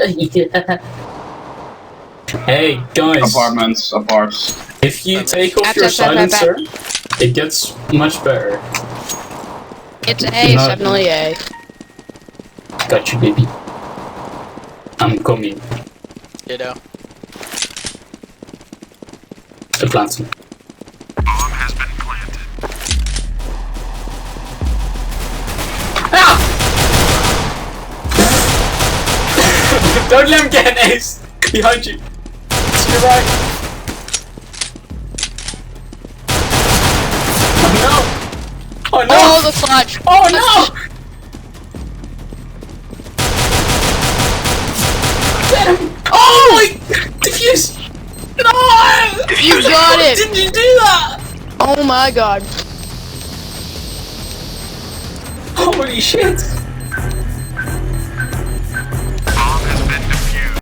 Yeah. Hey, guys. Apartments, aparts. If you take off your silencer, it gets much better. It's A, No. definitely A. Got you, baby. I'm coming. Ditto. The planting. Bomb has been planted. Ah! Don't let him get an ace! Behind you! To your right! Oh no! Oh no! Oh, the clutch! Oh no! Get him! Oh my! Defuse! No! You got it! Did you do that? Oh my god. Holy shit!